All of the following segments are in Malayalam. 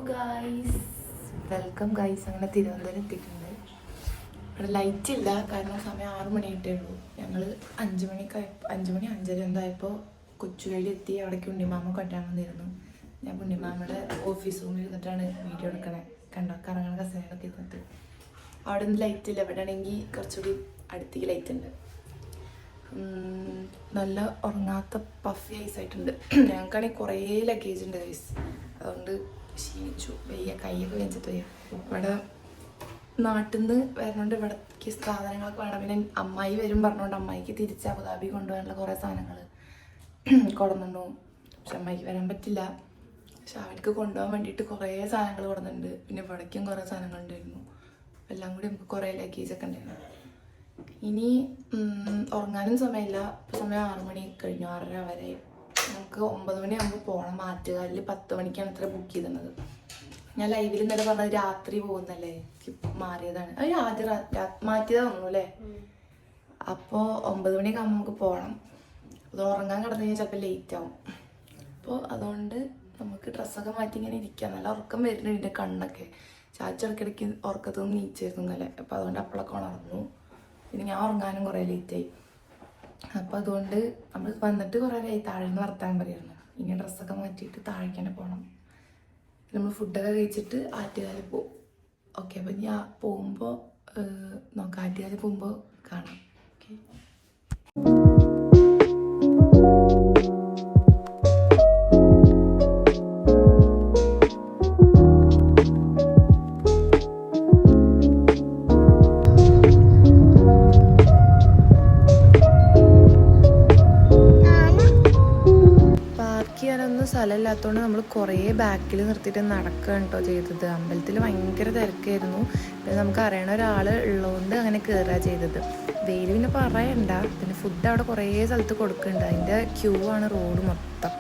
Guys, welcome guys. അങ്ങനെ തിരുവനന്തപുരം എത്തിയിട്ടുണ്ട്. ഇവിടെ ലൈറ്റ് ഇല്ല, കാരണം സമയം 6 മണിയായിട്ടേ ഉള്ളൂ. ഞങ്ങൾ 5 മണി 5:30 എന്തായപ്പോൾ കൊച്ചുവേളി എത്തി. അവിടേക്ക് ഉണ്ണിമാമ കൊണ്ടാൻ വന്നിരുന്നു. ഞാൻ ഉണ്ണിമാമയുടെ ഓഫീസ് റൂമിൽ ഇരുന്നിട്ടാണ് വീഡിയോ എടുക്കണേ. കണ്ടോ, കറങ്ങണ കസേരയിലൊക്കെ ഇരുന്നിട്ട്. അവിടെ നിന്ന് ലൈറ്റ് ഇല്ല. ഇവിടെ ആണെങ്കിൽ കുറച്ചുകൂടി അടുത്തേക്ക് ലൈറ്റ് ഉണ്ട്. നല്ല ഉറങ്ങാത്ത പഫി ഐസായിട്ടുണ്ട്. ഞങ്ങൾക്കാണെങ്കിൽ കുറേ ലഗേജ് ഉണ്ട് ഗൈസ്. അതുകൊണ്ട് ക്ഷീണിച്ചു, വയ്യ, കൈയൊക്കെ വെച്ചിട്ട് വയ്യ. ഇവിടെ നാട്ടിൽ നിന്ന് വരുന്നുണ്ട്. ഇവിടേക്ക് സാധനങ്ങളൊക്കെ വേണം. പിന്നെ അമ്മായി വരും പറഞ്ഞുകൊണ്ട് അമ്മായിക്ക് തിരിച്ച് അബുദാബി കൊണ്ടുപോകാനുള്ള കുറേ സാധനങ്ങൾ കൊടുന്നുണ്ടോ. പക്ഷെ അമ്മായിക്ക് വരാൻ പറ്റില്ല. പക്ഷെ അവർക്ക് കൊണ്ടുപോകാൻ വേണ്ടിയിട്ട് കുറേ സാധനങ്ങൾ കൊടുക്കുന്നുണ്ട്. പിന്നെ ഇവിടേക്കും കുറേ സാധനങ്ങൾ ഉണ്ടായിരുന്നു. എല്ലാം കൂടി നമുക്ക് കുറേ ലഗേജൊക്കെ ഉണ്ടായിരുന്നു. ഇനി ഉറങ്ങാനും സമയമില്ല. ഇപ്പോൾ സമയം 6 മണി കഴിഞ്ഞു, 6:30 വരെ. നമുക്ക് 9 മണിയാകുമ്പോൾ പോകണം. ആറ്റുകാലിൽ 10 മണിക്കാണ് ഇത്ര ബുക്ക് ചെയ്തിരുന്നത്. ഞാൻ ലൈവിൽ ഇന്നലെ പറഞ്ഞത് രാത്രി പോകുന്നല്ലേ, മാറിയതാണ്. അത് ആദ്യം മാറ്റിയതാണ് തോന്നുന്നു അല്ലേ. അപ്പോൾ 9 മണിയൊക്കെ ആകുമ്പോൾ നമുക്ക് പോകണം. അത് ഉറങ്ങാൻ കിടന്നു കഴിഞ്ഞാൽ ചിലപ്പോൾ ലേറ്റ് ആവും. അപ്പോൾ അതുകൊണ്ട് നമുക്ക് ഡ്രസ്സൊക്കെ മാറ്റി ഇങ്ങനെ ഇരിക്കാം. നല്ല ഉറക്കം വരുന്നുണ്ട് എൻ്റെ കണ്ണൊക്കെ. ചാച്ചിടക്കിടയ്ക്ക് ഉറക്കത്തൊന്നും നീച്ചായിരുന്നു ഇന്നലെ. അപ്പോൾ അതുകൊണ്ട് അപ്പോഴൊക്കെ ഉണർന്നു. പിന്നെ ഞാൻ ഉറങ്ങാനും കുറേ ലേറ്റായി. അപ്പോൾ അതുകൊണ്ട് നമ്മൾ വന്നിട്ട് കുറേ താഴെ നിന്ന് വർത്താനം പറയായിരുന്നു. ഇനി ഡ്രസ്സൊക്കെ മാറ്റിയിട്ട് താഴേക്ക് തന്നെ പോകണം. നമ്മൾ ഫുഡൊക്കെ കഴിച്ചിട്ട് ആറ്റുകാലിൽ പോകും. ഓക്കെ, അപ്പം ഞാൻ പോകുമ്പോൾ നോക്കാം. ആറ്റുകാലിൽ പോകുമ്പോൾ കാണാം. ഓക്കെ. സ്ഥലമില്ലാത്തതുകൊണ്ട് നമ്മൾ കുറേ ബാക്കിൽ നിർത്തിയിട്ട് നടക്കുകയാണ് കേട്ടോ ചെയ്തത്. അമ്പലത്തിൽ ഭയങ്കര തിരക്കായിരുന്നു. പിന്നെ നമുക്ക് അറിയണ ഒരാൾ ഉള്ളതുകൊണ്ട് അങ്ങനെ കയറുക ചെയ്തത്. വെയിൽ പിന്നെ പറയണ്ട. പിന്നെ ഫുഡ് അവിടെ കുറേ സ്ഥലത്ത് കൊടുക്കുന്നുണ്ട്. അതിൻ്റെ ക്യൂ ആണ് റോഡ് മൊത്തം.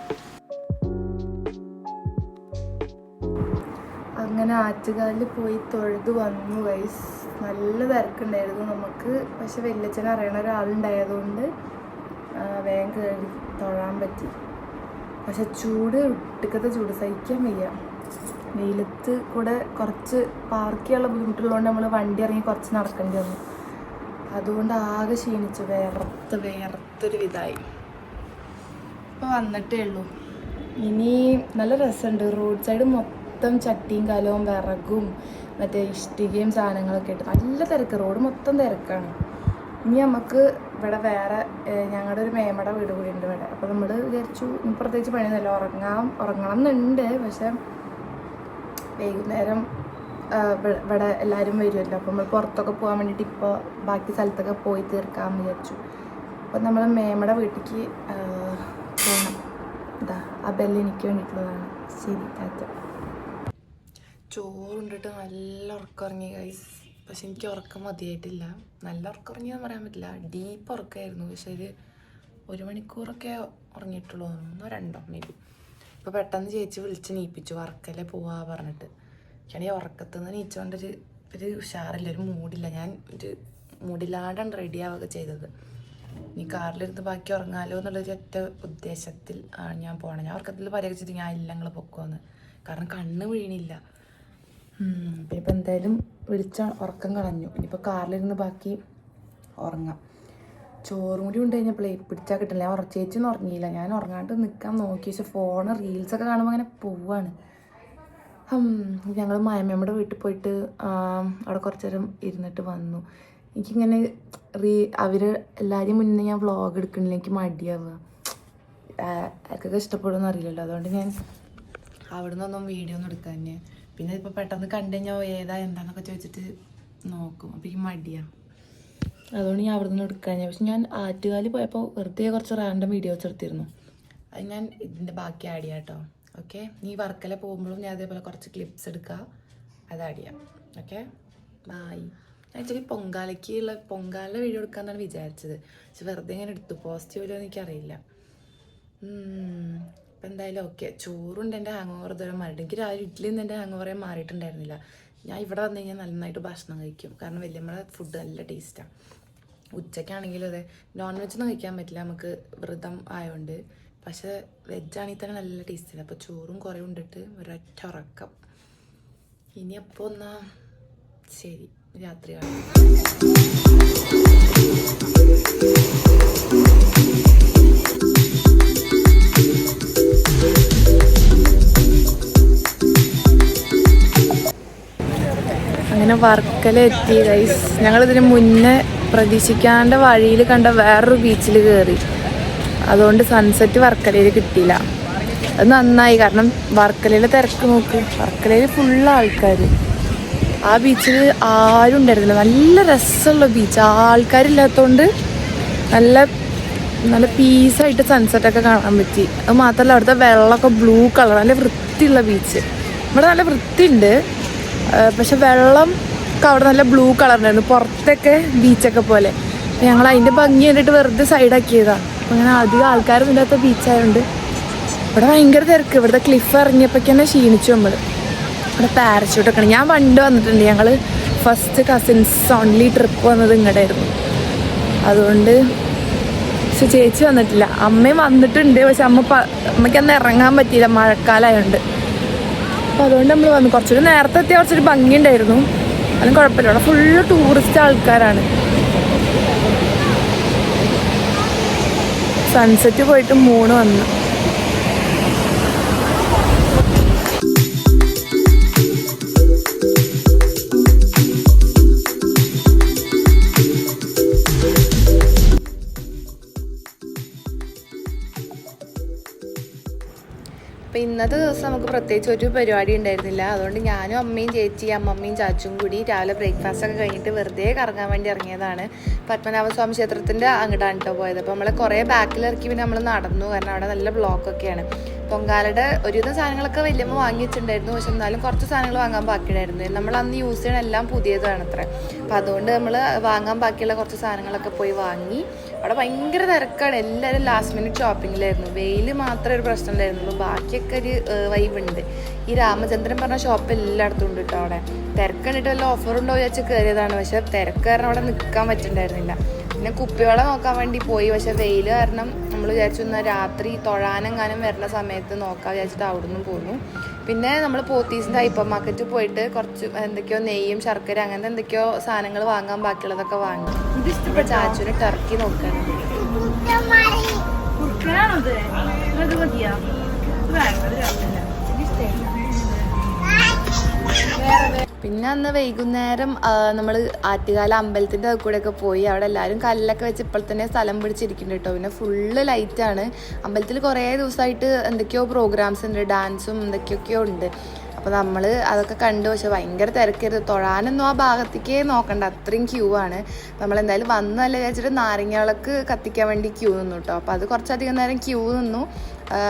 അങ്ങനെ ആറ്റുകാലിൽ പോയി തൊഴുത് വന്നു ഗൈസ്. നല്ല തിരക്കുണ്ടായിരുന്നു നമുക്ക്. പക്ഷെ വല്യച്ഛൻ അറിയണ ഒരാളുണ്ടായതുകൊണ്ട് വേഗം കയറി തൊഴാൻ പറ്റി. പക്ഷെ ചൂട്, ഒട്ടുക്കത്തെ ചൂട് സഹിക്കാൻ വയ്യ. വെയിലത്ത് കൂടെ കുറച്ച് പാർക്ക് ചെയ്യാനുള്ള ബുദ്ധിമുട്ടുള്ളതുകൊണ്ട് നമ്മൾ വണ്ടി ഇറങ്ങി കുറച്ച് നടക്കേണ്ടി വന്നു. അതുകൊണ്ട് ആകെ ക്ഷീണിച്ചു, വേർത്തൊരു വിധമായി. ഇപ്പോൾ വന്നിട്ടേ ഉള്ളൂ. ഇനി നല്ല രസമുണ്ട്. റോഡ് സൈഡ് മൊത്തം ചട്ടിയും കലവും വിറകും മറ്റേ ഇഷ്ടികയും സാധനങ്ങളൊക്കെ ഇട്ട് നല്ല തിരക്ക്. റോഡ് മൊത്തം തിരക്കാണ്. ഇനി നമുക്ക് ഇവിടെ വേറെ ഞങ്ങളുടെ ഒരു മേമയുടെ വീട് കൂടി ഉണ്ട് ഇവിടെ. അപ്പോൾ നമ്മൾ വിചാരിച്ചു പ്രത്യേകിച്ച് പണിയൊന്നുമില്ല, ഉറങ്ങണം എന്നുണ്ട്. പക്ഷെ വൈകുന്നേരം ഇവിടെ എല്ലാവരും വരുമല്ലോ. അപ്പോൾ നമ്മൾ പുറത്തൊക്കെ പോകാൻ വേണ്ടിയിട്ട് ഇപ്പോൾ ബാക്കി സ്ഥലത്തൊക്കെ പോയി തീർക്കാമെന്ന് വിചാരിച്ചു. അപ്പോൾ നമ്മൾ മേമയുടെ വീട്ടിലേക്ക് പോകണം. ഇതാ ആ ബെല്ല് എനിക്ക് വേണ്ടിയിട്ടുള്ളതാണ്. ശരി, ടാറ്റ. ചോറുണ്ടിട്ട് നല്ല ഉറക്കം ഉറങ്ങി ഗൈസ്. പക്ഷെ എനിക്ക് ഉറക്കം മതിയായിട്ടില്ല. നല്ല ഉറക്കം ഉറങ്ങിയെന്ന് പറയാൻ പറ്റില്ല, ഡീപ്പ് ഉറക്കമായിരുന്നു. പക്ഷെ ഒരു മണിക്കൂറൊക്കെ ഉറങ്ങിയിട്ടുള്ളൂ, 1-2 മണിക്ക്. ഇപ്പോൾ പെട്ടെന്ന് ചേച്ചി വിളിച്ച് നീപ്പിച്ചു, വർക്കല്ലേ പോവാ പറഞ്ഞിട്ട്. എനിക്കാണെങ്കിൽ ഉറക്കത്തു നിന്ന് നീച്ചുകൊണ്ടൊരു ഉഷാറില്ല, ഒരു മൂഡില്ല. ഞാൻ ഒരു മൂഡില്ലാണ്ടാണ് റെഡി ആവുക ചെയ്തത്. ഇനി കാറിലിരുന്ന് ബാക്കി ഉറങ്ങാലോ എന്നുള്ളൊരു ഒറ്റ ഉദ്ദേശത്തിൽ ആണ് ഞാൻ പോകണം. ഞാൻ ഉറക്കത്തിൽ പരിഹരിച്ചിട്ട് ഞാൻ ഇല്ല നിങ്ങൾ പൊക്കോന്ന്, കാരണം കണ്ണ് വീണില്ല. ഇപ്പം എന്തായാലും വിളിച്ച ഉറക്കം കളഞ്ഞു. ഇനിയിപ്പോൾ കാറിലിരുന്ന് ബാക്കി ഉറങ്ങാം. ചോറും കൂടി ഉണ്ട് കഴിഞ്ഞപ്പോഴേ പിടിച്ചാൽ കിട്ടില്ല. ഞാൻ ചേച്ചിയൊന്നും ഉറങ്ങിയില്ല. ഞാൻ ഉറങ്ങാണ്ട് നിൽക്കാൻ നോക്കി. പക്ഷെ ഫോണ് റീൽസൊക്കെ കാണുമ്പോൾ അങ്ങനെ പോവാണ്. ഞങ്ങൾ മയമ്മയുടെ വീട്ടിൽ പോയിട്ട് അവിടെ കുറച്ച് നേരം ഇരുന്നിട്ട് വന്നു. എനിക്കിങ്ങനെ അവർ എല്ലാവരും മുന്നേ ഞാൻ വ്ളോഗ് എടുക്കണില്ല, എനിക്ക് മടിയാവുക. ആർക്കൊക്കെ ഇഷ്ടപ്പെടുമെന്ന് അറിയില്ലല്ലോ. അതുകൊണ്ട് ഞാൻ അവിടെ നിന്നൊന്നും വീഡിയോ ഒന്നും എടുക്കാൻ തന്നെ. പിന്നെ ഇപ്പോൾ പെട്ടെന്ന് കണ്ടു കഴിഞ്ഞാൽ ഏതാ എന്താണെന്നൊക്കെ ചോദിച്ചിട്ട് നോക്കും. അപ്പോൾ എനിക്ക് മടിയാണ്. അതുകൊണ്ട് ഞാൻ അവിടെ നിന്ന് എടുക്കാൻ. പക്ഷെ ഞാൻ ആറ്റുകാലിൽ പോയപ്പോൾ വെറുതെ കുറച്ച് റാൻഡം വീഡിയോസ് എടുത്തിരുന്നു. അത് ഞാൻ ഇതിൻ്റെ ബാക്കി ആഡ് ചെയ്യാം കേട്ടോ. ഓക്കെ, നീ വർക്കല പോകുമ്പോഴും ഞാൻ അതേപോലെ കുറച്ച് ക്ലിപ്സ് എടുക്കുക, അത് ആഡ് ചെയ്യാം. Okay, bye. Actually Pongala video എടുക്കാമെന്നാണ് വിചാരിച്ചത്. പക്ഷെ വെറുതെ ഇങ്ങനെ എടുത്തു. പോസിറ്റീവിലോ എനിക്കറിയില്ല. അപ്പം എന്തായാലും ഓക്കെ. ചോറുണ്ട്. എൻ്റെ ഹാങ് ഓവർ ഇതുവരെ മാറിയിട്ട്. എനിക്ക് രാവിലെ ഇഡ്ഡലിയിൽ നിന്ന് എൻ്റെ ഹാങ് ഓവറേ മാറിയിട്ടുണ്ടായിരുന്നില്ല. ഞാൻ ഇവിടെ വന്നു കഴിഞ്ഞാൽ നന്നായിട്ട് ഭക്ഷണം കഴിക്കും, കാരണം വല്യമ്മയുടെ ഫുഡ് നല്ല ടേസ്റ്റാണ്. ഉച്ചയ്ക്കാണെങ്കിലും അതെ. നോൺ വെജൊന്നും കഴിക്കാൻ പറ്റില്ല നമുക്ക്, വ്രതം ആയതുകൊണ്ട്. പക്ഷെ വെജാണെങ്കിൽ തന്നെ നല്ല ടേസ്റ്റില്ല. അപ്പോൾ ചോറും കുറേ കൊണ്ടിട്ട് ഒരൊറ്റ ഉറക്കം. ഇനി അപ്പോൾ എന്നാ ശരി, രാത്രി കാണാം. അങ്ങനെ വർക്കല എത്തി ഗൈസ്. ഞങ്ങളിതിന് മുന്നേ പ്രതീക്ഷിക്കാണ്ട് വഴിയിൽ കണ്ട വേറൊരു ബീച്ചിൽ കയറി. അതുകൊണ്ട് സൺസെറ്റ് വർക്കലയിൽ കിട്ടിയില്ല. അത് നന്നായി, കാരണം വർക്കലയിലെ തിരക്ക് നോക്ക്, വർക്കലയിൽ ഫുള്ള് ആൾക്കാർ. ആ ബീച്ചിൽ ആരും ഉണ്ടായിരുന്നില്ല. നല്ല രസമുള്ള ബീച്ച്, ആൾക്കാരില്ലാത്തതുകൊണ്ട് നല്ല നല്ല പീസായിട്ട് സൺസെറ്റൊക്കെ കാണാൻ പറ്റി. അത് മാത്രമല്ല അവിടുത്തെ വെള്ളമൊക്കെ ബ്ലൂ കളർ, നല്ല വൃത്തിയുള്ള ബീച്ച്. ഇവിടെ നല്ല വൃത്തിയുണ്ട്, പക്ഷെ വെള്ളം ഒക്കെ അവിടെ നല്ല ബ്ലൂ കളറിനായിരുന്നു, പുറത്തൊക്കെ ബീച്ചൊക്കെ പോലെ. ഞങ്ങൾ അതിൻ്റെ ഭംഗി കണ്ടിട്ട് വെറുതെ സൈഡാക്കിയതാണ്. അപ്പം അങ്ങനെ അധികം ആൾക്കാരൊന്നും ഇല്ലാത്ത ബീച്ചായതുകൊണ്ട് ഇവിടെ ഭയങ്കര തിരക്ക്. ഇവിടുത്തെ ക്ലിഫ് ഇറങ്ങിയപ്പോഴേക്ക് തന്നെ ക്ഷീണിച്ചു നമ്മൾ. ഇവിടെ പാരച്യൂട്ടൊക്കെ ഉണ്ട്. ഞാൻ പണ്ട് വന്നിട്ടുണ്ട്. ഞങ്ങൾ ഫസ്റ്റ് കസിൻസ് ഓൺലി ട്രിപ്പ് വന്നത് ഇങ്ങോട്ടായിരുന്നു. അതുകൊണ്ട് പക്ഷെ ചേച്ചി വന്നിട്ടില്ല. അമ്മയും വന്നിട്ടുണ്ട്, പക്ഷെ അമ്മയ്ക്ക് അന്ന് ഇറങ്ങാൻ പറ്റിയില്ല, മഴക്കാലമായതുകൊണ്ട്. അപ്പോൾ അതുകൊണ്ട് നമ്മൾ വന്നു. കുറച്ചൊരു നേരത്തെ എത്തിയാൽ കുറച്ചൊരു ഭംഗിയുണ്ടായിരുന്നു. അതും കുഴപ്പമില്ല. അവിടെ ഫുള്ള് ടൂറിസ്റ്റ് ആൾക്കാരാണ്. സൺസെറ്റ് പോയിട്ട് 3 വന്നു. അപ്പോൾ ഇന്നത്തെ ദിവസം നമുക്ക് പ്രത്യേകിച്ച് ഒരു പരിപാടി ഉണ്ടായിരുന്നില്ല. അതുകൊണ്ട് ഞാനും അമ്മയും ചേച്ചി, അമ്മമ്മയും ചാച്ചും കൂടി രാവിലെ ബ്രേക്ക്ഫാസ്റ്റൊക്കെ കഴിഞ്ഞിട്ട് വെറുതെ കറങ്ങാൻ വേണ്ടി ഇറങ്ങിയതാണ്. പത്മനാഭസ്വാമി ക്ഷേത്രത്തിൻ്റെ അങ്ങോട്ടാണ് കേട്ടോ പോയത്. അപ്പോൾ നമ്മൾ കുറേ ബാക്കിലിറക്കി പിന്നെ നമ്മൾ നടന്നു, കാരണം അവിടെ നല്ല ബ്ലോക്കൊക്കെയാണ്. പൊങ്കാലയുടെ ഒരുവിധം സാധനങ്ങളൊക്കെ വലിയമ്മ വാങ്ങി വെച്ചിട്ടുണ്ടായിരുന്നു, പക്ഷെ എന്നാലും കുറച്ച് സാധനങ്ങൾ വാങ്ങാൻ ബാക്കിയുണ്ടായിരുന്നു. നമ്മൾ അന്ന് യൂസ് ചെയ്യണ എല്ലാം പുതിയതാണ് അത്ര. അപ്പോൾ അതുകൊണ്ട് നമ്മൾ വാങ്ങാൻ ബാക്കിയുള്ള കുറച്ച് സാധനങ്ങളൊക്കെ പോയി വാങ്ങി. അവിടെ ഭയങ്കര തിരക്കാണ്, എല്ലാവരും ലാസ്റ്റ് മിനിറ്റ് ഷോപ്പിങ്ങിലായിരുന്നു. വെയിൽ മാത്രമേ ഒരു പ്രശ്നം ഉണ്ടായിരുന്നുള്ളൂ, ബാക്കിയൊക്കെ ഒരു വൈബുണ്ട്. ഈ രാമചന്ദ്രൻ പറഞ്ഞ ഷോപ്പ് എല്ലായിടത്തും ഉണ്ട് കേട്ടോ. അവിടെ തിരക്ക് കണ്ടിട്ട് വല്ല ഓഫറുണ്ടോ വിചാരിച്ച് കയറിയതാണ്, പക്ഷെ തിരക്ക് കാരണം അവിടെ നിൽക്കാൻ പറ്റുന്നുണ്ടായിരുന്നില്ല. പിന്നെ കുപ്പിവെള്ളം നോക്കാൻ വേണ്ടി പോയി, പക്ഷെ വെയിൽ കാരണം നമ്മൾ വിചാരിച്ചു രാത്രി തൊഴാനെങ്ങാനും വരുന്ന സമയത്ത് നോക്കാൻ വിചാരിച്ചിട്ട് അവിടെ നിന്നും പോന്നു. പിന്നെ നമ്മൾ പോത്തീസിൻ്റെ ഹൈപ്പർ മാർക്കറ്റിൽ പോയിട്ട് കുറച്ച് എന്തൊക്കെയോ നെയ്യും ശർക്കര അങ്ങനത്തെ എന്തൊക്കെയോ സാധനങ്ങൾ വാങ്ങാൻ ബാക്കിയുള്ളതൊക്കെ വാങ്ങി. ഇപ്പോൾ ചാച്ചുവിന് ടർക്കി നോക്കുകയാണ്. പിന്നെ അന്ന് വൈകുന്നേരം നമ്മൾ ആറ്റുകാല അമ്പലത്തിൻ്റെ കൂടെയൊക്കെ പോയി. അവിടെ എല്ലാവരും കല്ലൊക്കെ വെച്ച് ഇപ്പോൾ തന്നെ സ്ഥലം പിടിച്ചിരിക്കുന്നുണ്ട് കേട്ടോ. പിന്നെ ഫുള്ള് ലൈറ്റാണ്. അമ്പലത്തിൽ കുറേ ദിവസമായിട്ട് എന്തൊക്കെയോ പ്രോഗ്രാംസ് ഉണ്ട്, ഡാൻസും എന്തൊക്കെയൊക്കെയോ ഉണ്ട്. അപ്പോൾ നമ്മൾ അതൊക്കെ കണ്ടു. പക്ഷെ ഭയങ്കര തിരക്കരുത്, തൊഴാനൊന്നും ആ ഭാഗത്തേക്കേ നോക്കണ്ട, അത്രയും ക്യൂ ആണ്. നമ്മളെന്തായാലും വന്നല്ലേ വിചാരിച്ചിട്ട് നാരങ്ങാവിളക്ക് കത്തിക്കാൻ വേണ്ടി ക്യൂ നിന്നു കേട്ടോ. അപ്പോൾ അത് കുറച്ചധികം നേരം ക്യൂ നിന്നു.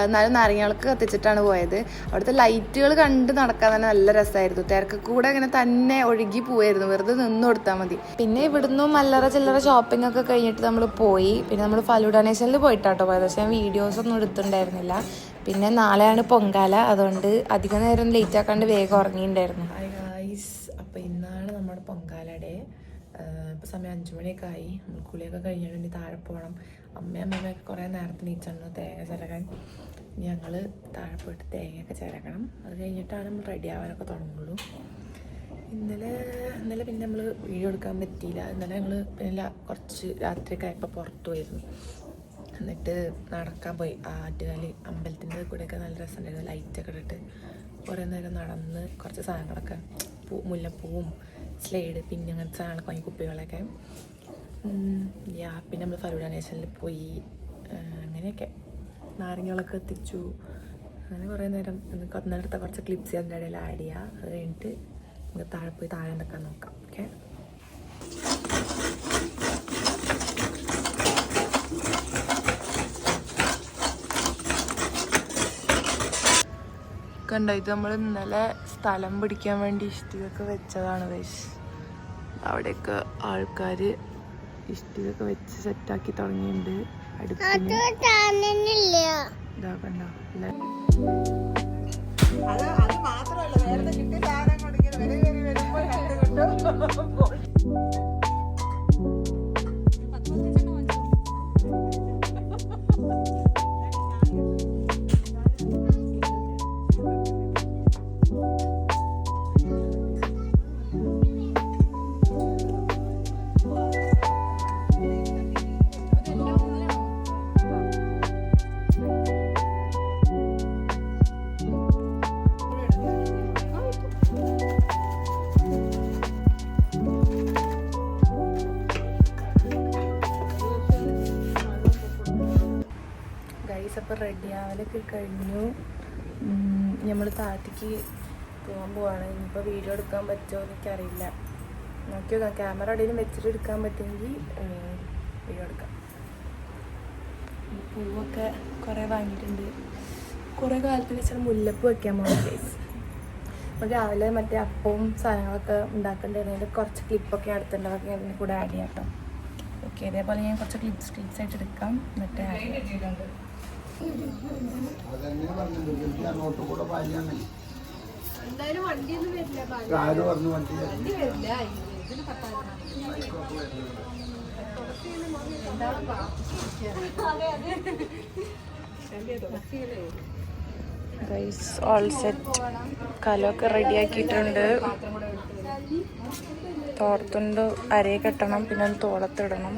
എന്നാലും നാരങ്ങാവിളക്ക് കത്തിച്ചിട്ടാണ് പോയത്. അവിടുത്തെ ലൈറ്റുകൾ കണ്ട് നടക്കാൻ തന്നെ നല്ല രസമായിരുന്നു. തിരക്ക് കൂടെ ഇങ്ങനെ തന്നെ ഒഴുകി പോവായിരുന്നു, വെറുതെ നിന്ന് കൊടുത്താൽ മതി. പിന്നെ ഇവിടുന്ന് മല്ലറ ചില്ലറ ഷോപ്പിംഗ് ഒക്കെ കഴിഞ്ഞിട്ട് നമ്മൾ പോയി. പിന്നെ നമ്മൾ ഫലൂഡ നേഷനിൽ പോയിട്ടാട്ടോ പോയത്, പക്ഷേ ഞാൻ വീഡിയോസൊന്നും എടുത്തിട്ടുണ്ടായിരുന്നില്ല. പിന്നെ നാളെയാണ് പൊങ്കാല, അതുകൊണ്ട് അധികം നേരം ലേറ്റ് ആക്കാണ്ട് വേഗം ഉറങ്ങിയിട്ടുണ്ടായിരുന്നു. ഹായ് ഗായ്സ്, അപ്പോൾ ഇന്നാണ് നമ്മുടെ പൊങ്കാല ഡേ. ഇപ്പോൾ സമയം 5 മണിയൊക്കെ ആയി. നമ്മൾ കുളിയൊക്കെ കഴിഞ്ഞിട്ട് ഇനി താഴെ പോകണം. അമ്മയൊക്കെ കുറേ നേരത്തെ നീച്ചാണ് തേങ്ങ ചിരകാൻ. ഞങ്ങൾ താഴെ പോയിട്ട് തേങ്ങയൊക്കെ ചിരകണം. അത് കഴിഞ്ഞിട്ടാണ് നമ്മൾ റെഡി ആവാനൊക്കെ തുടങ്ങുള്ളൂ. ഇന്നലെ പിന്നെ നമ്മൾ വീഡിയോ എടുക്കാൻ പറ്റിയില്ല. ഇന്നലെ ഞങ്ങൾ പിന്നെ കുറച്ച് രാത്രിയൊക്കെ ആയപ്പോൾ പുറത്തു പോയിരുന്നു. എന്നിട്ട് നടക്കാൻ പോയി. ആറ്റുകാലി അമ്പലത്തിൻ്റെ കൂടെയൊക്കെ നല്ല രസമുണ്ടായിരുന്നു. ലൈറ്റൊക്കെ ഇട്ടിട്ട് കുറേ നേരം നടന്ന് കുറച്ച് സാധനങ്ങളൊക്കെ മുല്ലപ്പൂവും സ്ലൈഡ് പിന്നെ അങ്ങനത്തെ സാധനങ്ങളൊക്കെ വാങ്ങി, കുപ്പികളൊക്കെ. പിന്നെ നമ്മൾ ഫലൂഡ നേഷനിൽ പോയി. അങ്ങനെയൊക്കെ നാരങ്ങകളൊക്കെ എത്തിച്ചു. അങ്ങനെ കുറേ നേരം നേരത്തെ കുറച്ച് ക്ലിപ്സ് അതിൻ്റെ ഇടയിൽ ആഡ് ചെയ്യുക. അത് കഴിഞ്ഞിട്ട് നമുക്ക് താഴെ പോയി താഴെ എന്തൊക്കെ നോക്കാം. ഓക്കെ, കണ്ടോ, ഇത് നമ്മൾ ഇന്നലെ സ്ഥലം പിടിക്കാൻ വേണ്ടി ഇഷ്ടികൊക്കെ വെച്ചതാണ് ഗൈസ്. അവിടെയൊക്കെ ആൾക്കാർ ഇഷ്ടികൊക്കെ വെച്ച് സെറ്റാക്കി തുടങ്ങിയിട്ടുണ്ട്. അടുപ്പിന് ഇതാ കണ്ടോ. അപ്പോൾ റെഡി ആവലൊക്കെ കഴിഞ്ഞു. നമ്മൾ താഴത്തേക്ക് പോകാൻ പോവാണ്. ഇനിയിപ്പോൾ വീഡിയോ എടുക്കാൻ പറ്റുമോ എനിക്കറിയില്ല. നോക്കി നോക്കാം, ക്യാമറ എവിടെയെങ്കിലും വെച്ചിട്ട് എടുക്കാൻ പറ്റുമെങ്കിൽ വീഡിയോ എടുക്കാം. പൂവൊക്കെ കുറേ വാങ്ങിയിട്ടുണ്ട്. കുറേ കാലത്തിന് വെച്ചാൽ മുല്ലപ്പൂ വയ്ക്കാൻ പോകുന്ന പ്ലേസ്. അപ്പോൾ രാവിലെ മറ്റേ അപ്പവും സാധനങ്ങളൊക്കെ ഉണ്ടാക്കേണ്ടതിൻ്റെ കുറച്ച് ക്ലിപ്പൊക്കെ അടുത്തുണ്ടാക്കി അതിൻ്റെ കൂടെ ആഡ് ചെയ്യാം കേട്ടോ. ഓക്കെ, ഇതേപോലെ ഞാൻ കുറച്ച് ക്ലിപ്സ് ആയിട്ട് എടുക്കാം, എന്നിട്ട് ആഡ് ചെയ്യാം. Guys all set. കലമൊക്കെ റെഡിയാക്കിയിട്ടുണ്ട്. തോർത്തുണ്ട് അരയെ കെട്ടണം, പിന്നെ തോളത്തിടണം.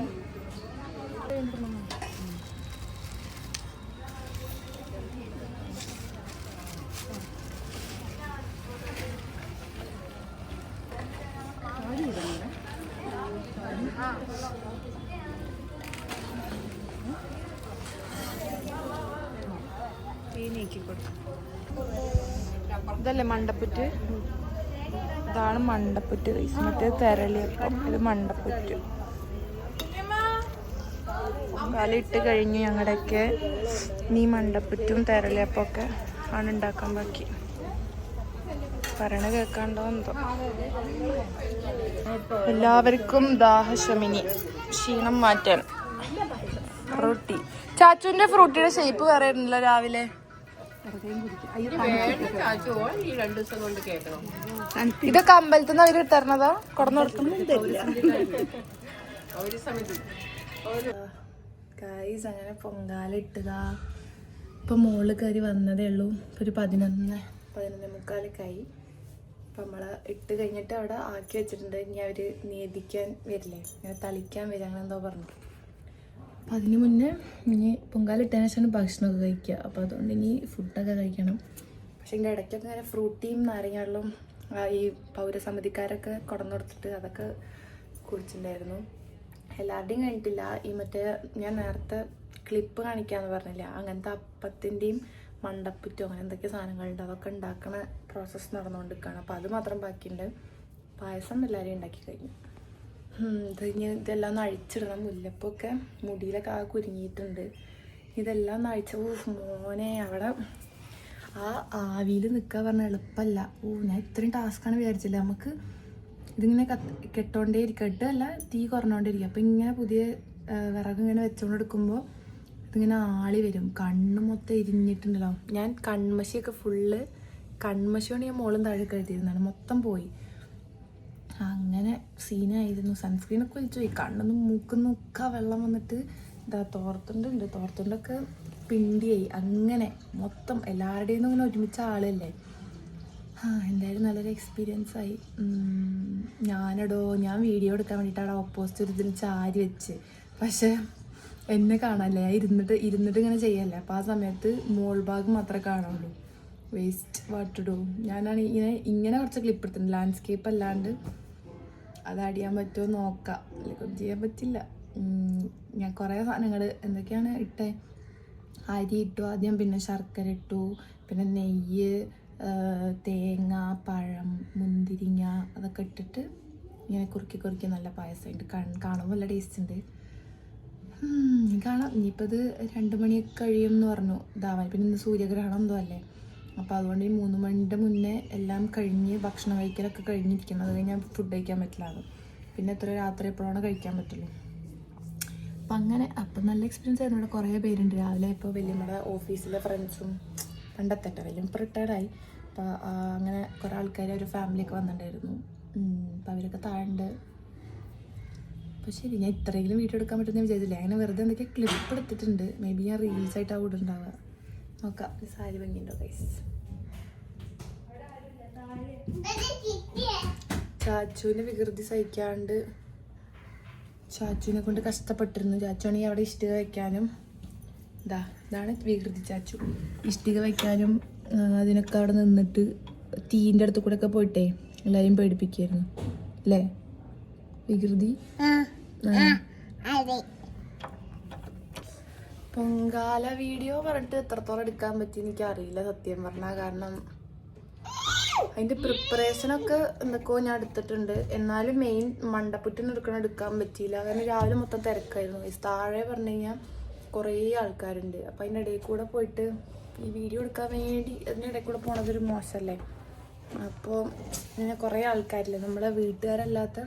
ഇതല്ലേ മണ്ടപ്പുറ്റ്? ഇതാണ് മണ്ടപ്പുറ്റ്. മറ്റേ തെരളിയപ്പം, ഇത് മണ്ടപ്പുറ്റ്. കാലിട്ട് കഴിഞ്ഞു ഞങ്ങളുടെയൊക്കെ. ഇനി മണ്ടപ്പുറ്റും തെരളിയപ്പം ഒക്കെ ആണ് ഉണ്ടാക്കാൻ ബാക്കി. പറയണ കേൾക്കാണ്ടോ എന്തോ. എല്ലാവർക്കും ദാഹശമിനി, ക്ഷീണം മാറ്റാൻ ഫ്രൂട്ടി. ചാച്ചുവിന്റെ ഫ്രൂട്ടിയുടെ ഷേപ്പ് വേറെ ആയിരുന്നല്ലോ രാവിലെ. ഇതൊക്കെ അമ്പലത്തിൽ നിന്ന് അവര് തരണതാ, കൊടന്നു കൊടുക്കുന്നില്ല. ഗൈസ് അങ്ങനെ പൊങ്കാല ഇട്ടതാ. ഇപ്പൊ മോള് കയറി വന്നതേ ഉള്ളൂ. ഒരു 11:45 അപ്പം നമ്മള് ഇട്ട് കഴിഞ്ഞിട്ട് അവിടെ ആക്കി വെച്ചിട്ടുണ്ട്. ഇനി അവര് നേദിക്കാൻ വരില്ലേ, ഇങ്ങനെ തളിക്കാൻ വരിക, അങ്ങനെ എന്തോ പറഞ്ഞു. അപ്പം അതിന് മുന്നേ ഇനി പൊങ്കാല ഇട്ടതിന് ശേഷമാണ് ഭക്ഷണമൊക്കെ കഴിക്കുക. അപ്പോൾ അതുകൊണ്ട് ഇനി ഫുഡൊക്കെ കഴിക്കണം. പക്ഷേ ഇതിൻ്റെ ഇടയ്ക്കൊക്കെ ഇങ്ങനെ ഫ്രൂട്ടിയും നാരങ്ങകളും ഈ പൗരസമിതിക്കാരൊക്കെ കൊടന്നു കൊടുത്തിട്ട് അതൊക്കെ കുടിച്ചിട്ടുണ്ടായിരുന്നു. എല്ലാവരുടെയും കഴിഞ്ഞിട്ടില്ല. ഈ മറ്റേ ഞാൻ നേരത്തെ ക്ലിപ്പ് കാണിക്കാമെന്ന് പറഞ്ഞില്ല, അങ്ങനത്തെ അപ്പത്തിൻ്റെയും മണ്ടപ്പുറ്റോ അങ്ങനെ എന്തൊക്കെ സാധനങ്ങളുണ്ട്, അതൊക്കെ ഉണ്ടാക്കണ പ്രോസസ്സ് നടന്നുകൊണ്ടിരിക്കുകയാണ്. അപ്പോൾ അത് മാത്രം ബാക്കിയുണ്ട്. പായസം എല്ലാവരെയും ഉണ്ടാക്കി കഴിഞ്ഞു. ഇതെല്ലാം ഒന്ന് അഴിച്ചിടണം. മുല്ലപ്പൊക്കെ മുടിയിലൊക്കെ ആ കുരുങ്ങിയിട്ടുണ്ട്. ഇതെല്ലാം ഒന്ന് അഴിച്ച. മോനെ അവിടെ ആ ആവിയിൽ നിൽക്കുക പറഞ്ഞാൽ എളുപ്പമല്ല. ഞാൻ ഇത്രയും ടാസ്ക്കാണ് വിചാരിച്ചില്ല. നമുക്ക് ഇതിങ്ങനെ കെട്ടോണ്ടേ ഇരിക്കുക, ഇട്ടല്ല തീ കുറഞ്ഞോണ്ടിരിക്കുക. അപ്പം ഇങ്ങനെ പുതിയ വിറക് ഇങ്ങനെ വെച്ചുകൊണ്ട് എടുക്കുമ്പോൾ ഇതിങ്ങനെ ആളി വരും. കണ്ണ് മൊത്തം എരിഞ്ഞിട്ടുണ്ടല്ലോ. ഞാൻ കൺമശിയൊക്കെ ഫുള്ള് കൺമശി കൊണ്ട് ഞാൻ മോളും താഴെ കഴുതിയിരുന്നതാണ്, മൊത്തം പോയി. അങ്ങനെ സീനായിരുന്നു. സൺസ്ക്രീനൊക്കെ ഒഴിച്ചു പോയി. കണ്ണൊന്നും മൂക്കുന്നൊക്കെ വെള്ളം വന്നിട്ട് ഇതാ തോർത്തുണ്ടുണ്ട്. തോർത്തുണ്ടൊക്കെ പിണ്ടിയായി. അങ്ങനെ മൊത്തം എല്ലാവരുടെയും ഇങ്ങനെ ഒരുമിച്ച ആളല്ലേ. എന്തായാലും നല്ലൊരു എക്സ്പീരിയൻസ് ആയി. ഞാൻ വീഡിയോ എടുക്കാൻ വേണ്ടിയിട്ടാണ് ഓപ്പോസിറ്റ് ഒരു ഇതിൽ ചാരി വെച്ച്. പക്ഷെ എന്നെ കാണാല്ലേ, ഇരുന്നിട്ട് ഇങ്ങനെ ചെയ്യല്ലേ. അപ്പോൾ ആ സമയത്ത് മോൾ ഭാഗം മാത്രമേ കാണുള്ളൂ. Waste what do. ഞാനാണ് ഇങ്ങനെ കുറച്ച് ക്ലിപ്പ് എടുത്തിട്ടുണ്ട്. ലാൻഡ്സ്കേപ്പ് അല്ലാണ്ട് അത് അടിയാൻ പറ്റുമോ നോക്കാം. അല്ലെങ്കിൽ ചെയ്യാൻ പറ്റില്ല. ഞാൻ കുറേ സാധനങ്ങൾ എന്തൊക്കെയാണ് ഇട്ടേ. അരി ഇട്ടു ആദ്യം, പിന്നെ ശർക്കര ഇട്ടു, പിന്നെ നെയ്യ്, തേങ്ങ, പഴം, മുന്തിരിങ്ങ അതൊക്കെ ഇട്ടിട്ട് ഇങ്ങനെ കുറുക്കി നല്ല പായസമുണ്ട്. കാണുമ്പോൾ നല്ല ടേസ്റ്റ് ഉണ്ട്. കാണാം. ഇനിയിപ്പോൾ ഇത് 2 മണിയൊക്കെ കഴിയും എന്ന് പറഞ്ഞു ഇതാവാൻ. പിന്നെ ഇന്ന് സൂര്യഗ്രഹണം എന്തോ അല്ലേ. അപ്പോൾ അതുകൊണ്ട് ഈ 3 മണിൻ്റെ മുന്നേ എല്ലാം കഴിഞ്ഞ് ഭക്ഷണം കഴിക്കലൊക്കെ കഴിഞ്ഞിരിക്കണം. അത് കഴിഞ്ഞാൽ ഫുഡ് കഴിക്കാൻ പറ്റില്ല. പിന്നെ എത്ര രാത്രി എപ്പോഴാണ് കഴിക്കാൻ പറ്റുള്ളൂ. അപ്പം അങ്ങനെ നല്ല എക്സ്പീരിയൻസ് ആയിരുന്നു. ഇവിടെ കുറേ പേരുണ്ട്. രാവിലെ ഇപ്പോൾ വലിയമ്മയുടെ ഓഫീസിലെ ഫ്രണ്ട്സും പണ്ടത്തെ വലിയ റിട്ടയർഡായി. അപ്പോൾ അങ്ങനെ കുറേ ആൾക്കാർ ഒരു ഫാമിലിയൊക്കെ വന്നിട്ടുണ്ടായിരുന്നു. അപ്പോൾ അവരൊക്കെ താഴെ. അപ്പോൾ ശരി, ഞാൻ ഇത്രയെങ്കിലും വീഡിയോ എടുക്കാൻ പറ്റുമെന്ന് വിചാരിച്ചില്ല. അങ്ങനെ വെറുതെ എന്തൊക്കെ ക്ലിപ്പ് എടുത്തിട്ടുണ്ട്. മേ ബി ഞാൻ റീൽസായിട്ട് അവിടെ ഉണ്ടാവുക. നോക്കാം. സാരി ഭംഗിയുണ്ടോ ഗൈസ്. ചാച്ചുവിൻ്റെ വികൃതി സഹിക്കാണ്ട് ചാച്ചുവിനെ കൊണ്ട് കഷ്ടപ്പെട്ടിരുന്നു. ചാച്ചുവാണെങ്കിൽ അവിടെ ഇഷ്ടിക വയ്ക്കാനും ഇതാണ് വികൃതി ചാച്ചു. ഇഷ്ടിക വയ്ക്കാനും അതിനൊക്കെ അവിടെ നിന്നിട്ട് തീൻ്റെ അടുത്ത് കൂടെ ഒക്കെ പോയിട്ടേ എല്ലാവരെയും പേടിപ്പിക്കുമായിരുന്നു അല്ലേ വികൃതി. പൊങ്കാല വീഡിയോ പറഞ്ഞിട്ട് എത്രത്തോളം എടുക്കാൻ പറ്റി എനിക്കറിയില്ല സത്യം പറഞ്ഞാൽ. കാരണം അതിൻ്റെ പ്രിപ്പറേഷനൊക്കെ എന്തൊക്കെയോ ഞാൻ എടുത്തിട്ടുണ്ട്. എന്നാലും മെയിൻ മണ്ടപ്പുറ്റിന് എടുക്കാൻ പറ്റിയില്ല. കാരണം രാവിലെ മൊത്തം തിരക്കായിരുന്നു. താഴെ പറഞ്ഞു കഴിഞ്ഞാൽ കുറേ ആൾക്കാരുണ്ട്. അപ്പം അതിൻ്റെ ഇടയിൽ കൂടെ പോയിട്ട് ഈ വീഡിയോ എടുക്കാൻ വേണ്ടി അതിൻ്റെ ഇടയിൽ കൂടെ പോണതൊരു മോശമല്ലേ. അപ്പോൾ ഇങ്ങനെ കുറേ ആൾക്കാരില്ലേ, നമ്മുടെ വീട്ടുകാരല്ലാത്ത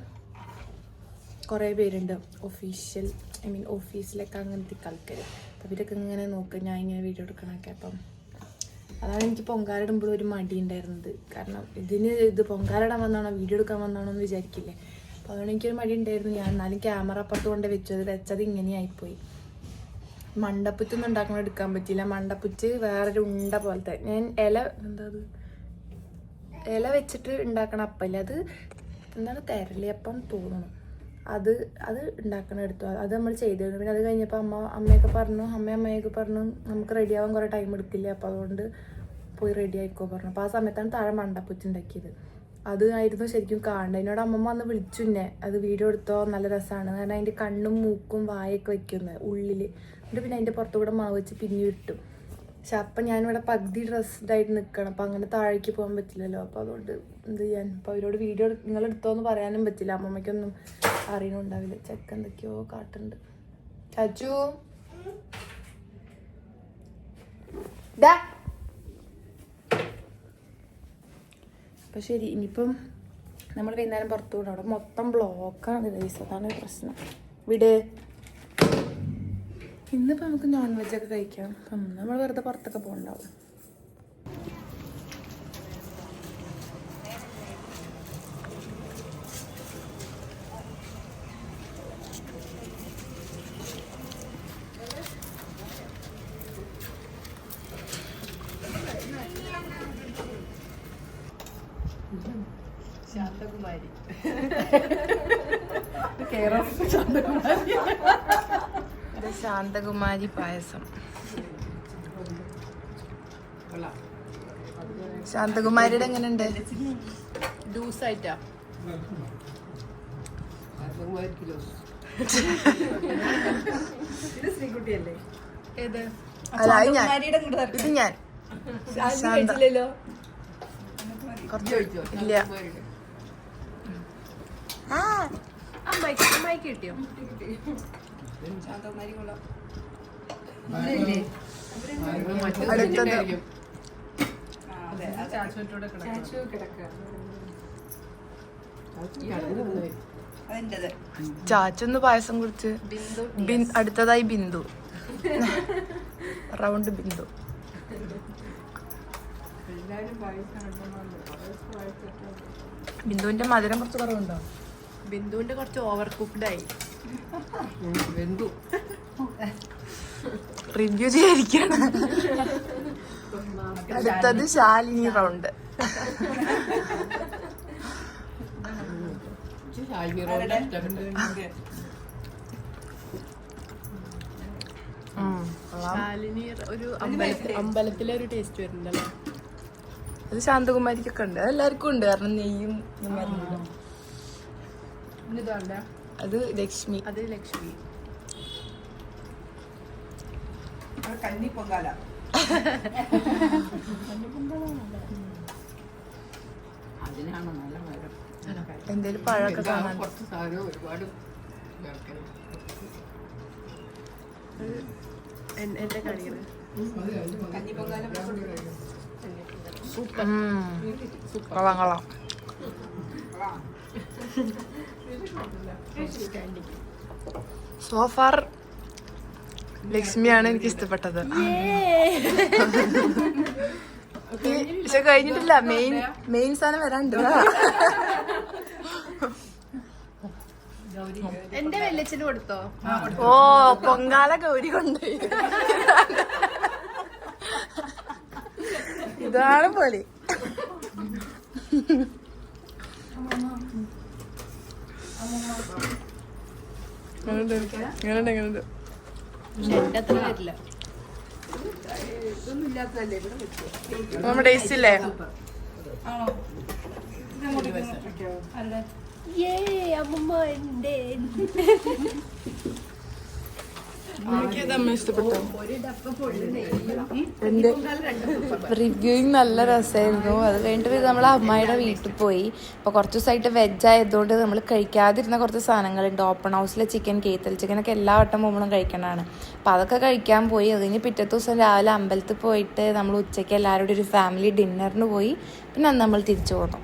കുറേ പേരുണ്ട്, ഒഫീഷ്യൽ ഓഫീസിലൊക്കെ അങ്ങനത്തെ ആൾക്കാർ. അപ്പം അവരൊക്കെ ഇങ്ങനെ നോക്കുക ഞാൻ ഇങ്ങനെ വീഡിയോ എടുക്കണമൊക്കെ. അപ്പം അതാണ് എനിക്ക് പൊങ്കാലിടുമ്പോഴും ഒരു മടി ഉണ്ടായിരുന്നത്. കാരണം ഇത് പൊങ്കാലിടാൻ വന്നാണോ വീഡിയോ എടുക്കാൻ വന്നാണോ എന്ന് വിചാരിക്കില്ലേ. അപ്പോൾ അതുകൊണ്ട് എനിക്കൊരു മടി ഉണ്ടായിരുന്നു. ഞാൻ എന്നാലും ക്യാമറ അപ്പുറത്ത് കൊണ്ട് വെച്ചത് ഇങ്ങനെയായിപ്പോയി. മണ്ടപ്പുറ്റൊന്നും ഉണ്ടാക്കണം എടുക്കാൻ പറ്റിയില്ല. മണ്ടപ്പുറ്റ് വേറൊരു ഉണ്ട പോലത്തെ, ഞാൻ ഇല വെച്ചിട്ട് ഉണ്ടാക്കണ അപ്പല്ല, അത് എന്താണ് തെരളിയപ്പം തോന്നുന്നു, അത് ഉണ്ടാക്കണം എടുത്തു. അത് നമ്മൾ ചെയ്തിരുന്നു. പിന്നെ അത് കഴിഞ്ഞപ്പോൾ അമ്മയൊക്കെ പറഞ്ഞു നമുക്ക് റെഡിയാവാൻ കുറേ ടൈം എടുക്കില്ല, അപ്പോൾ അതുകൊണ്ട് പോയി റെഡി ആയിക്കോ പറഞ്ഞു. അപ്പോൾ ആ സമയത്താണ് താഴെ മണ്ടപ്പുറ്റ് ഉണ്ടാക്കിയത്. അത് ആയിരുന്നു ശരിക്കും കാണുന്നത്. എന്നോട് അമ്മമ്മ വന്ന് വിളിച്ചു എന്നെ, അത് വീഡിയോ എടുത്തോ നല്ല രസമാണ്, കാരണം അതിൻ്റെ കണ്ണും മൂക്കും വായൊക്കെ വെക്കുന്നത് ഉള്ളിൽ. എന്നിട്ട് പിന്നെ അതിൻ്റെ പുറത്തുകൂടെ മാവ് വെച്ച് പിന്നെ ഇട്ടു. പക്ഷെ അപ്പം ഞാനിവിടെ പകുതി ഡ്രസ്ഡായിട്ട് നിൽക്കണം. അപ്പം അങ്ങനെ താഴേക്ക് പോകാൻ പറ്റില്ലല്ലോ. അപ്പോൾ അതുകൊണ്ട് എന്ത് ചെയ്യാൻ, അപ്പോൾ അവരോട് വീഡിയോ നിങ്ങളെടുത്തോന്ന് പറയാനും പറ്റില്ല. അമ്മമ്മയ്ക്കൊന്നും അറിയണുണ്ടാവില്ല. ചെക്ക് എന്തൊക്കെയോ കാട്ടുണ്ട്. ചാച്ചു അപ്പം ശരി, ഇനിയിപ്പം നമ്മൾ വൈകുന്നേരം പുറത്തു വിടും. അവിടെ മൊത്തം ബ്ലോക്കാണ് ഗൈസ്, അതാണ് പ്രശ്നം. വിട്. ഇന്നിപ്പോൾ നമുക്ക് നോൺ വെജൊക്കെ കഴിക്കാം. അപ്പം നമ്മൾ വെറുതെ പുറത്തൊക്കെ പോകണ്ടാവും. ശാന്തകുമാരി ശാന്തകുമാരി പായസം. ശാന്തകുമാരിയുടെ എങ്ങനെയുണ്ട്? ലൂസായിട്ടാ. ഇത് ശ്രീകുട്ടിയല്ലേ? ഏത്? അല്ല ഇത് ഞാൻ കഴിച്ചില്ലല്ലോ. ഇല്ല. അമ്മായിക്ക് കിട്ടിയോ? അടുത്തത് ചാച്ചൊന്ന് പായസം കുടിച്ച്. അടുത്തതായി ബിന്ദു, റൗണ്ട് ബിന്ദു. ബിന്ദുവിന്റെ മധുരം കുറച്ച് കുറവുണ്ടോ? ബിന്ദുവിന്റെ കുറച്ച് ഓവർ കുക്ക്ഡായി. ബിന്ദു റിവ്യൂ ചെയ്യാതിരിക്കാണ്. അടുത്തത് ശാലിനി റൗണ്ട്. ശാലിനി ഒരു അമ്പലത്തിലെ ഒരു ടേസ്റ്റ് വരുന്നുണ്ടല്ലോ. അത് ശാന്തകുമാരിക്കൊക്കെ ഉണ്ട്, എല്ലാവർക്കും ഉണ്ട്. കാരണം നെയ്യും അത് ലക്ഷ്മി. അത് ലക്ഷ്മി. കന്നി പൊങ്കാല. അതിനാണ് നല്ല മരം. എന്തേലും പഴമൊക്കെ കാണാൻ. കുറച്ച് സാധനം ഒരുപാട് എന്റെ കാണിക്കുന്നത് കന്നി പൊങ്കാല. കൊള്ളാം. സോഫാർ ലക്ഷ്മിയാണ് എനിക്ക് ഇഷ്ടപ്പെട്ടത്. പക്ഷെ കഴിഞ്ഞിട്ടില്ല, മെയിൻ സാധനം വരാണ്ട്. എന്റെ വെല്ലച്ചിന് കൊടുത്തോ? ഓ, പൊങ്കാല ഗൗരി കൊണ്ട് ഇതാണ് പോലെ. എങ്ങനെയുണ്ട്? എന്റെ അത്ര വരില്ല. ഇതൊന്നും ഇല്ലാത്തതല്ലേ ഇവിടെ വെച്ചോ. നമ്മുടെ ടേസ്റ്റ് ഇല്ലേ? അമ്മമ്മ എന്റെ ഇഷ്ടപ്പെട്ടോ? ഒരു ഡപ്പ പൊള്ളി നെയ്യ് എൻ്റെ റിവ്യൂയിങ് നല്ല രസമായിരുന്നു. അത് കഴിഞ്ഞിട്ട് നമ്മൾ അമ്മായിയുടെ വീട്ടിൽ പോയി. അപ്പോൾ കുറച്ച് ദിവസമായിട്ട് വെജ് ആയതുകൊണ്ട് നമ്മൾ കഴിക്കാതിരുന്ന കുറച്ച് സാധനങ്ങളുണ്ട്. ഓപ്പൺ ഹൗസിലെ ചിക്കൻ, കേത്തൽ ചിക്കനൊക്കെ എല്ലാ വട്ടം പോകുമ്പോഴും കഴിക്കണതാണ്. അപ്പോൾ അതൊക്കെ കഴിക്കാൻ പോയി. അത് കഴിഞ്ഞ് പിറ്റത്തെ ദിവസം രാവിലെ അമ്പലത്തിൽ പോയിട്ട് നമ്മൾ ഉച്ചയ്ക്ക് എല്ലാവരും കൂടി ഒരു ഫാമിലി ഡിന്നറിന് പോയി. പിന്നെ അന്ന് നമ്മൾ തിരിച്ചു പോന്നു.